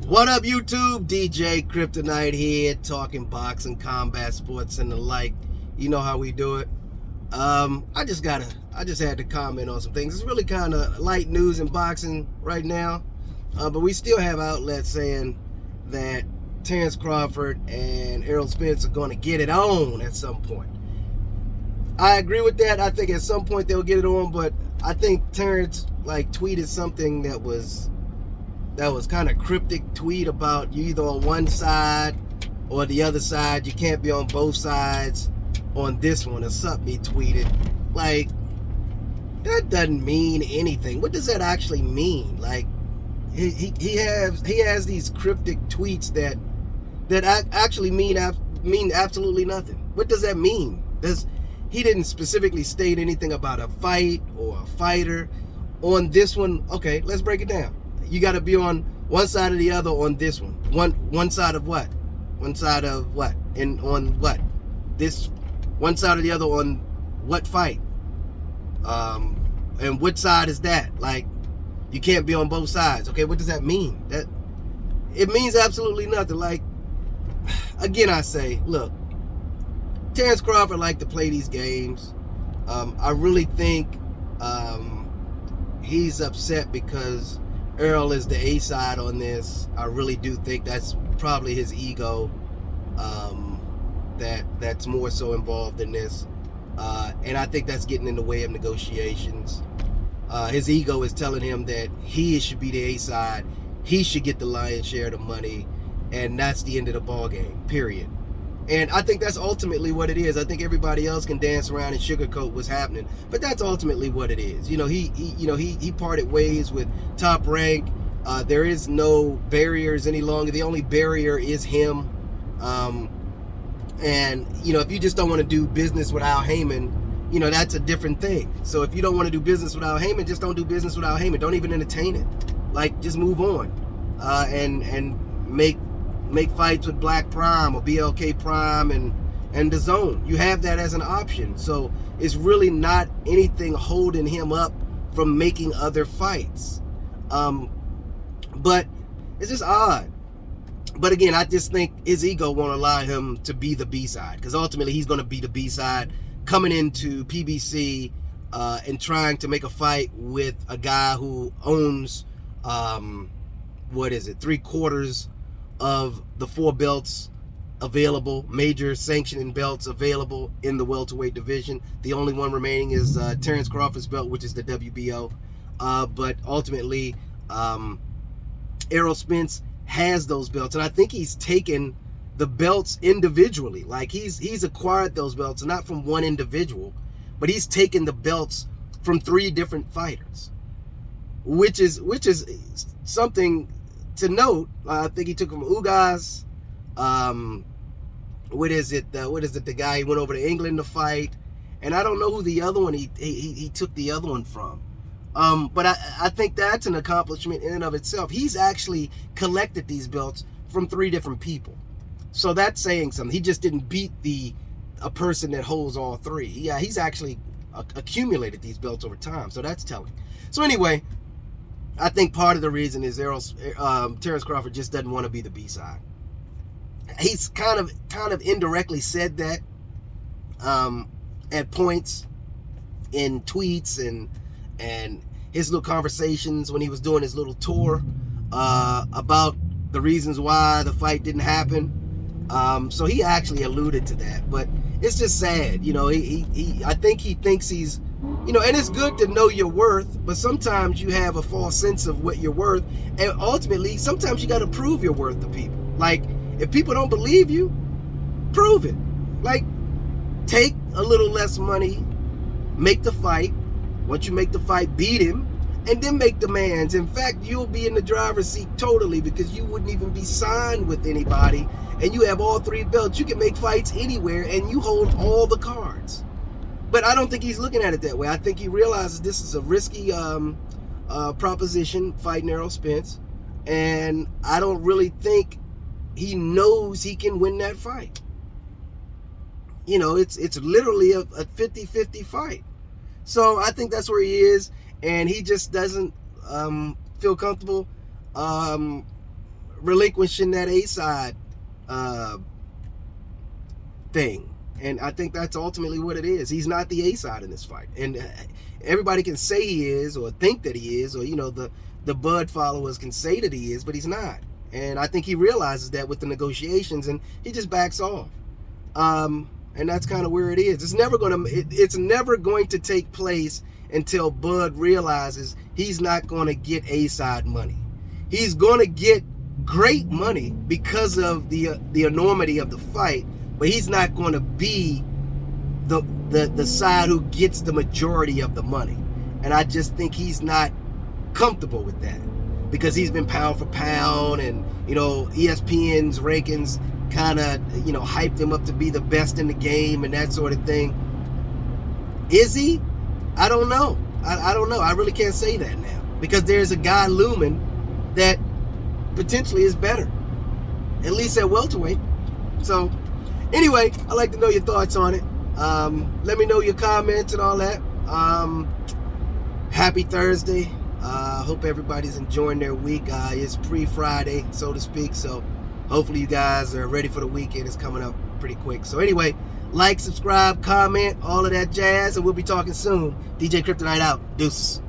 What up, YouTube? DJ Kryptonite here, talking boxing, combat sports, and the like. You know how we do it. I just had to comment on some things. It's really kind of light news in boxing right now, but we still have outlets saying that Terence Crawford and Errol Spence are going to get it on at some point. I agree with that. I think at some point they'll get it on, but I think Terence tweeted something that was kind of cryptic tweet about you either on one side or the other side. You can't be on both sides on this one or something he tweeted. That doesn't mean anything. What does that actually mean? He has these cryptic tweets that actually mean absolutely nothing. What does that mean? He didn't specifically state anything about a fight or a fighter. On this one, okay, let's break it down. You got to be on one side or the other on this one. One side of what? One side of what? And on what? This one side or the other on what fight? And what side is that? You can't be on both sides. Okay, what does that mean? It means absolutely nothing. Again, I say, look, Terence Crawford liked to play these games. I really think he's upset because Errol is the A side on this. I really do think that's probably his ego that's more so involved in this. And I think that's getting in the way of negotiations. His ego is telling him that he should be the A side. He should get the lion's share of the money. And that's the end of the ball game, period. And I think that's ultimately what it is. I think everybody else can dance around and sugarcoat what's happening, but that's ultimately what it is. He parted ways with Top Rank. There is no barriers any longer. The only barrier is him. And if you just don't want to do business with Al Heyman, that's a different thing. So if you don't want to do business with Al Heyman, just don't do business with Al Heyman. Don't even entertain it. Just move on, and make fights with Black Prime or BLK Prime and the Zone. You have that as an option. So it's really not anything holding him up from making other fights. But it's just odd. But again, I just think his ego won't allow him to be the B-side, because ultimately he's going to be the B-side coming into PBC and trying to make a fight with a guy who owns 3/4 of the 4 belts available, major sanctioning belts available in the welterweight division. The only one remaining is Terence Crawford's belt, which is the WBO. But ultimately, Errol Spence has those belts, and I think he's taken the belts individually. He's acquired those belts not from one individual, but he's taken the belts from 3 different fighters, which is something to note. I think he took from Ugas. What is it? The guy he went over to England to fight, and I don't know who the other one he took the other one from. But I think that's an accomplishment in and of itself. He's actually collected these belts from 3 different people, so that's saying something. He just didn't beat a person that holds all 3. Yeah, he's actually accumulated these belts over time, so that's telling. So anyway, I think part of the reason is Terence Crawford just doesn't want to be the B-side. He's kind of indirectly said that at points in tweets and his little conversations when he was doing his little tour about the reasons why the fight didn't happen. So he actually alluded to that, but it's just sad. I think he thinks he's, and it's good to know your worth, but sometimes you have a false sense of what you're worth, and ultimately, sometimes you got to prove your worth to people. If people don't believe you, prove it. Take a little less money, make the fight. Once you make the fight, beat him, and then make demands. In fact, you'll be in the driver's seat totally, because you wouldn't even be signed with anybody, and you have all 3 belts. You can make fights anywhere, and you hold all the cards. But I don't think he's looking at it that way. I think he realizes this is a risky proposition, fighting Errol Spence, and I don't really think he knows he can win that fight. It's literally a 50-50 fight. So I think that's where he is, and he just doesn't feel comfortable relinquishing that A-side thing. And I think that's ultimately what it is. He's not the A-side in this fight. And everybody can say he is, or think that he is, or, you know, the Bud followers can say that he is, but he's not. And I think he realizes that with the negotiations, and he just backs off. And that's kind of where it is. It's never going to take place until Bud realizes he's not going to get A-side money. He's going to get great money because of the enormity of the fight, but he's not going to be the side who gets the majority of the money. And I just think he's not comfortable with that, because he's been pound for pound, and, you know, ESPN's rankings kind of, you know, hyped him up to be the best in the game and that sort of thing. Is he? I don't know. I don't know. I really can't say that now, because there's a guy looming that potentially is better, at least at welterweight. So anyway, I'd like to know your thoughts on it. Let me know your comments and all that. Happy Thursday. Hope everybody's enjoying their week. It's pre-Friday, so to speak, so hopefully you guys are ready for the weekend. It's coming up pretty quick. So anyway, like, subscribe, comment, all of that jazz, and we'll be talking soon. DJ Kryptonite out. Deuces.